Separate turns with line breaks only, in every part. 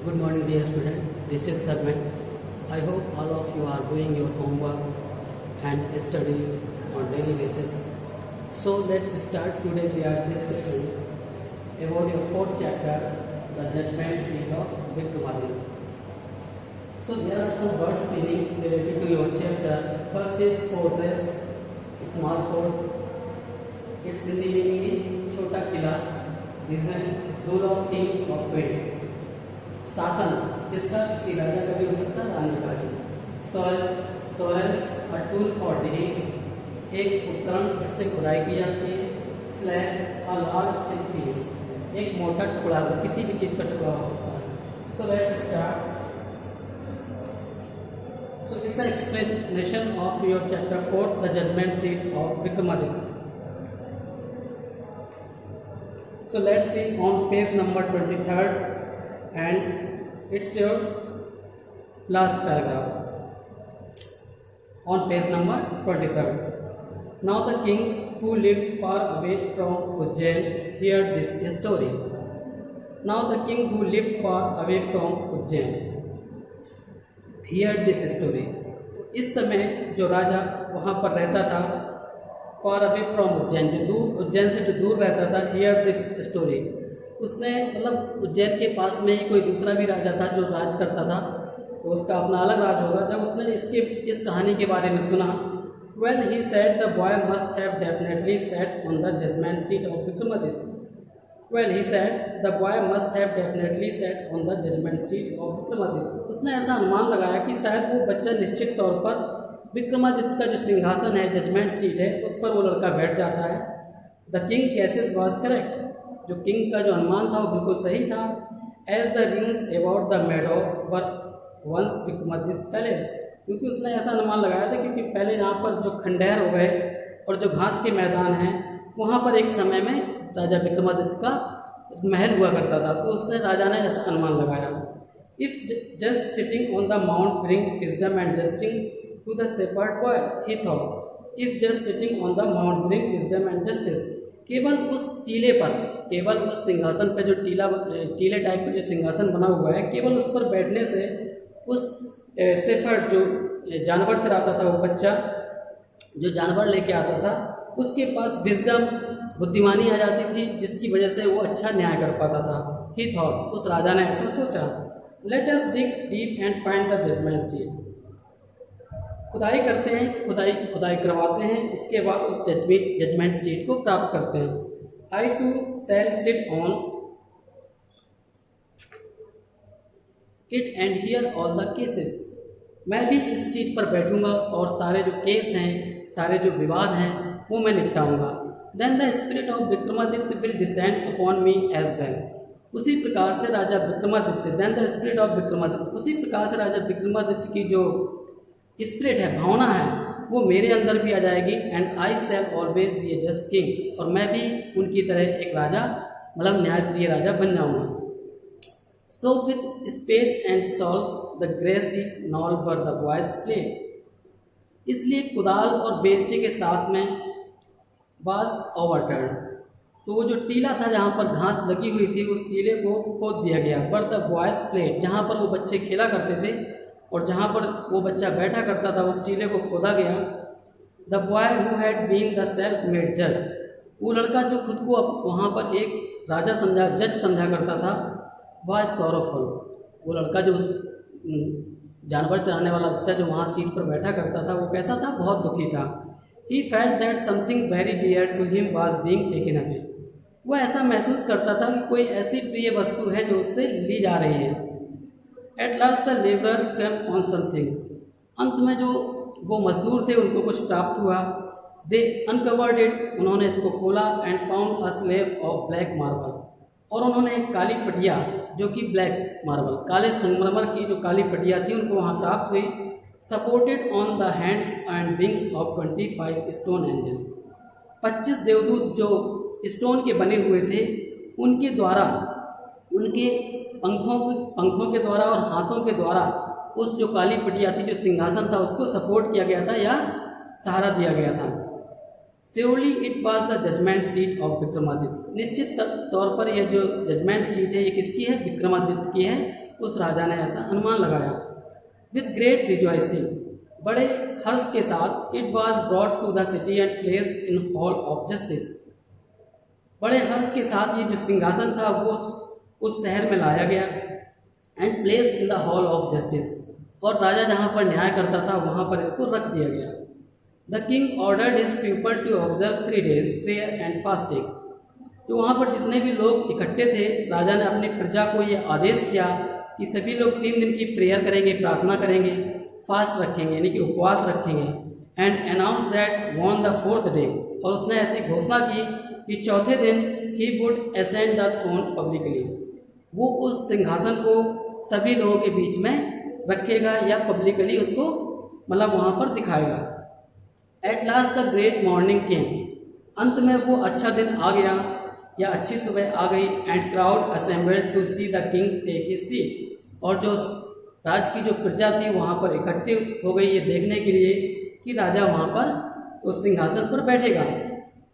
Good morning, dear student. This is Sarman. I hope all of you are doing your homework and study on daily basis. So let's start. Today we are discussing about your fourth chapter, the judgment seat of Vikramaditya. So there are some words meaning related to your chapter. First is fortress, small fort. Its Hindi meaning is छोटा किला. Reason, rule of king or queen. शासन किसका, किसी राजा का भी हो सकता है, रानी का भी. Soils a tool for digging, एक उपकरण जिससे खुदाई की जाती है. Slab a large thick piece, एक मोटा टुकड़ा, किसी भी चीज का टुकड़ा हो सकता है. So let's start. So it's an explanation of your chapter 4 the judgement seat of Vikramaditya. So let's see on page number 23rd and it's your last paragraph on page number 23rd. Now the king who lived far away from Ujjain heard this story. Now the king who lived far away from Ujjain heard this story. इस समय जो राजा वहाँ पर रहता था, for away from Ujjain, जो दूर, उज्जैन से जो दूर रहता था, हियर दिस स्टोरी. उसने मतलब उज्जैन के पास में ही कोई दूसरा भी राजा था जो राज करता था, तो उसका अपना अलग राज होगा. जब उसने इस कहानी के बारे में सुना, well he said the boy must have definitely sat on the judgement seat of Vikramaditya. Well he said the boy must have definitely sat on the judgement seat of Vikramaditya. उसने ऐसा अनुमान लगाया कि शायद वो बच्चा निश्चित तौर पर विक्रमादित्य का जो सिंहासन है, जजमेंट सीट है, उस पर वो लड़का बैठ जाता है. The king guesses was correct, जो किंग का जो अनुमान था वो बिल्कुल सही था. As the ruins about the meadow were once Vikramaditya palace, क्योंकि उसने ऐसा अनुमान लगाया था क्योंकि पहले यहाँ पर जो खंडहर हो गए और जो घास के मैदान हैं, वहाँ पर एक समय में राजा विक्रमादित्य का महल हुआ करता था. तो उसने राजा ने ऐसा अनुमान लगाया. If just sitting on the mount bring wisdom and justice to the shepherd boy, he thought. If just sitting on the mount bring wisdom and justice, केवल उस टीले पर, केवल उस सिंहासन पर जो टीले टाइप का जो सिंहासन बना हुआ है, केवल उस पर बैठने से उस शेफर्ड जो जानवर चराता था, वो बच्चा जो जानवर लेके आता था, उसके पास विजडम, बुद्धिमानी आ जाती थी, जिसकी वजह से वो अच्छा न्याय कर पाता था. ही थॉट, उस राजा ने ऐसा सोचा. Let us dig deep and find the judgement seat. खुदाई करते हैं, खुदाई करवाते हैं, इसके बाद उस जजमेंट सीट को प्राप्त करते हैं. I too shall sit on it and hear all the cases. मैं भी इस सीट पर बैठूंगा और सारे जो केस हैं, सारे जो विवाद हैं, वो मैं निपटाऊंगा. Then the spirit of Vikramaditya will descend upon me as well. उसी प्रकार से राजा Vikramaditya, then the spirit of Vikramaditya, उसी प्रकार से राजा विक्रमादित्य की जो स्पिरिट है, भावना है, वो मेरे अंदर भी आ जाएगी. And I shell always be A just king, और मैं भी उनकी तरह एक राजा, मतलब न्यायप्रिय राजा बन जाऊंगा. So with spades and shovels the grassy knoll where the boys play. इसलिए कुदाल और बेलचे के साथ में वाज ओवरटर्न. तो वो जो टीला था जहाँ पर घास लगी हुई थी, उस टीले को खोद दिया गया. वर द बॉयज प्ले, जहाँ पर वो बच्चे खेला करते थे और जहाँ पर वो बच्चा बैठा करता था, उस टीले को खोदा गया. The boy who had been the self made जज, वो लड़का जो खुद को वहाँ पर एक राजा समझा, जज समझा करता था, वाज सॉरोफुल. वो लड़का जो जानवर चराने वाला बच्चा जो वहाँ सीट पर बैठा करता था, वो कैसा था, बहुत दुखी था. He felt that something very dear to him was being taken away. वो ऐसा महसूस करता था कि कोई ऐसी प्रिय वस्तु है जो उससे ली जा रही है. Eight last the labourers came on something. अंत में जो वो मजदूर थे, उनको कुछ प्राप्त हुआ. दे अनकवर्ड इट, उन्होंने इसको खोला. And found a slab of black marble, और उन्होंने एक काली पटिया, जो कि ब्लैक मार्बल, काले संगमरमर की जो काली पटिया थी, उनको वहाँ प्राप्त हुई. Supported on the hands and wings of 25 stone angel. 25 देवदूत जो स्टोन के बने हुए थे, उनके द्वारा, उनके पंखों के द्वारा और हाथों के द्वारा उस जो काली पटिया थी, जो सिंहासन था, उसको सपोर्ट किया गया था या सहारा दिया गया था. Surely it was the judgement seat of Vikramaditya. निश्चित तौर पर यह जो जजमेंट सीट है ये किसकी है? विक्रमादित्य की है। उस राजा ने ऐसा अनुमान लगाया। विद ग्रेट रिजॉइसिंग, बड़े हर्ष के साथ, it was brought to the city and placed in hall of justice, बड़े हर्ष के साथ ये जो सिंहासन था वो उस शहर में लाया गया। And placed in the hall of justice, और राजा जहाँ पर न्याय करता था वहाँ पर इसको रख दिया गया। The king ordered his people to observe 3 days prayer and fasting, तो वहाँ पर जितने भी लोग इकट्ठे थे, राजा ने अपनी प्रजा को ये आदेश किया कि सभी लोग 3 दिन की प्रेयर करेंगे, प्रार्थना करेंगे, फास्ट रखेंगे यानी कि उपवास रखेंगे। And announce that on the 4th day, और उसने ऐसी घोषणा की कि चौथे दिन he would ascend the throne publicly, वो उस सिंहासन को सभी लोगों के बीच में रखेगा या पब्लिकली उसको मतलब वहाँ पर दिखाएगा। At last the great morning came, अंत में वो अच्छा दिन आ गया या अच्छी सुबह आ गई। And crowd assembled to see the king take his seat, और जो राज की जो प्रजा थी वहाँ पर इकट्ठी हो गई ये देखने के लिए कि राजा वहाँ पर उस सिंहासन पर बैठेगा।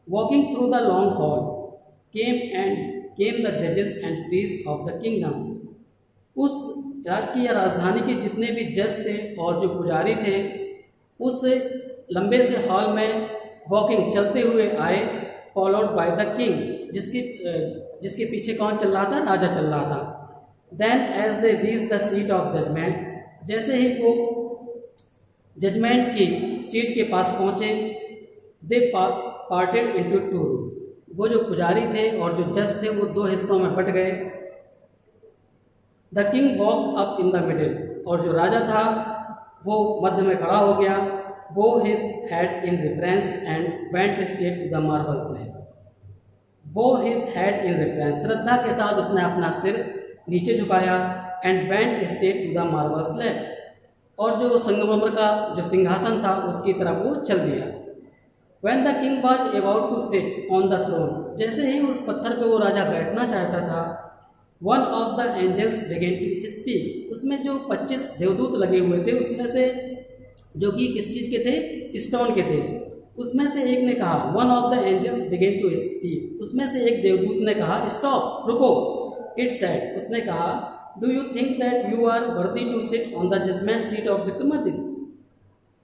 Walking through the long hall came the जजेस and priest of the kingdom, उस राज्य की या राजधानी के जितने भी जज थे और जो पुजारी थे उस लंबे से हॉल में वॉकिंग चलते हुए आए, फॉलोड बाय द किंग, जिसके पीछे कौन चल रहा था? राजा चल रहा था। Then as they reach the seat of judgement, जैसे ही वो जजमेंट की सीट के पास पहुँचे, दे पार्टेड इनटू 2, वो जो पुजारी थे और जो जज थे वो 2 हिस्सों में बट गए। The king walk up in the middle, और जो राजा था वो मध्य में खड़ा हो गया। वो his head in reverence and went straight to the marble slab, वो हिज हेड इन रिफरेंस, श्रद्धा के साथ उसने अपना सिर नीचे झुकाया। And went straight to the marble slab, और जो संगमरमर का जो सिंहासन था उसकी तरफ वो चल दिया। When the king was about to sit on the throne, जैसे ही उस पत्थर पे वो राजा बैठना चाहता था, one of the angels began to speak, उसमें जो 25 देवदूत लगे हुए थे उसमें से जो कि किस चीज़ के थे? स्टोन के थे। उसमें से एक ने कहा, one of the angels began to speak, उसमें से एक देवदूत ने कहा, स्टॉप, रुको। इट सेड, उसने कहा, do you think that you are worthy to sit on the judgement seat of Vikramaditya,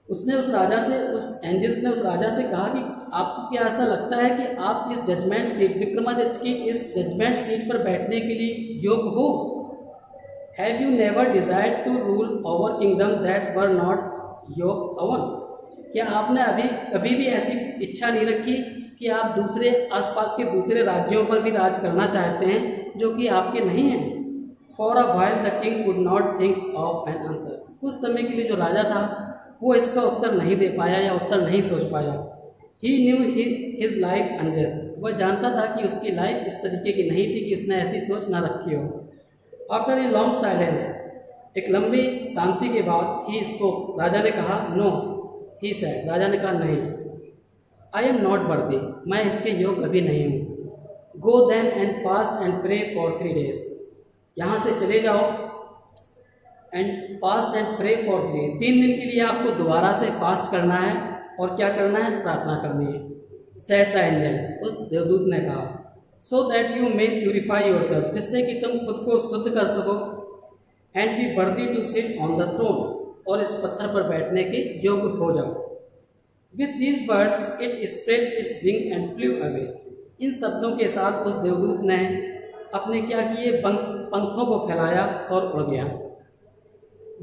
उसने उस राजा से, उस एंजल्स ने उस राजा से कहा कि आपको क्या ऐसा लगता है कि आप इस जजमेंट सीट, विक्रमादित्य की इस जजमेंट सीट पर बैठने के लिए योग्य हो? Have you never desired to rule over kingdom that were not your own, क्या आपने कभी भी ऐसी इच्छा नहीं रखी कि आप दूसरे आसपास के दूसरे राज्यों पर भी राज करना चाहते हैं जो कि आपके नहीं हैं? For a while the king could not think of an answer, कुछ समय के लिए जो राजा था वो इसका उत्तर नहीं दे पाया या उत्तर नहीं सोच पाया। ही न्यू हिज लाइफ अनजस्ट, वह जानता था कि उसकी लाइफ इस तरीके की नहीं थी कि उसने ऐसी सोच ना रखी हो। आफ्टर ए लॉन्ग साइलेंस, एक लंबी शांति के बाद, ही स्पोक, राजा ने कहा, नो, ही सेड, राजा ने कहा नहीं, आई एम नॉट वर्दी, मैं इसके योग्य अभी नहीं हूँ। Go then and fast and pray for 3 days, यहाँ से चले जाओ and fast and pray for 3 दिन के लिए आपको दोबारा से फास्ट करना है और क्या करना है? प्रार्थना करनी है। सेड द एंजल, उस देवदूत ने कहा, so that you may purify yourself, जिससे कि तुम खुद को शुद्ध कर सको, and be worthy to sit on the throne, और इस पत्थर पर बैठने के योग्य हो जाओ। With these words it spread its wing and flew away, इन शब्दों के साथ उस देवदूत ने अपने क्या किए? पंखों को फैलाया और उड़ गया।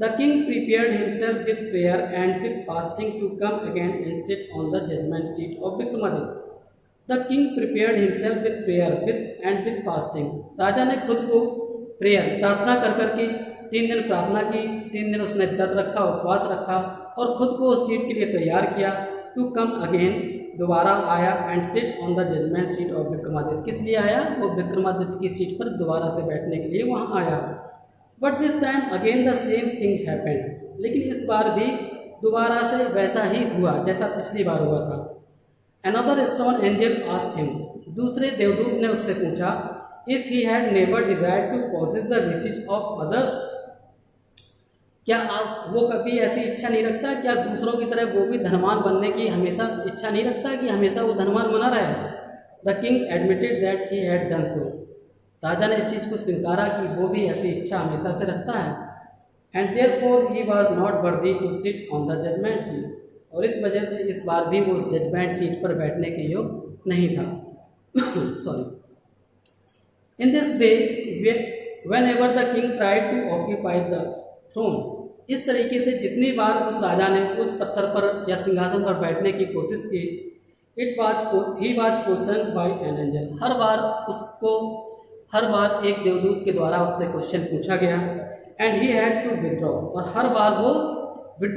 The king prepared himself with prayer and with fasting to come again and sit on the judgement seat of Vikramaditya. The king prepared himself with prayer with fasting, राजा ने खुद को प्रेयर, प्रार्थना कर करके 3 दिन प्रार्थना की, 3 दिन उसने व्रत रखा, उपवास रखा और खुद को उस सीट के लिए तैयार किया। टू कम अगेन, दोबारा आया, and sit on the judgement seat of Vikramaditya, किस लिए आया? वो विक्रमादित्य की सीट पर दोबारा से बैठने के लिए वहाँ आया। But this time again the same thing happened, लेकिन इस बार भी दोबारा से वैसा ही हुआ जैसा पिछली बार हुआ था। Another stone angel asked him, दूसरे देवदूत ने उससे पूछा, if he had never desired to possess the riches of others, क्या वो कभी ऐसी इच्छा नहीं रखता? क्या दूसरों की तरह वो भी धनवान बनने की हमेशा इच्छा नहीं रखता कि हमेशा वो धनवान बना रहे? The king admitted that he had done so, राजा ने इस चीज़ को स्वीकारा कि वो भी ऐसी इच्छा हमेशा से रखता है। And therefore he was not worthy to sit on the judgement seat, और इस वजह से इस बार भी वो उस जजमेंट सीट पर बैठने के योग नहीं था। Sorry. In this way whenever the king tried to occupy the throne, इस तरीके से जितनी बार उस राजा ने उस पत्थर पर या सिंहासन पर बैठने की कोशिश की, he was question by an angel, हर बार एक देवदूत के द्वारा उससे क्वेश्चन पूछा गया। And he had to withdraw, और हर बार वो विथड्रॉ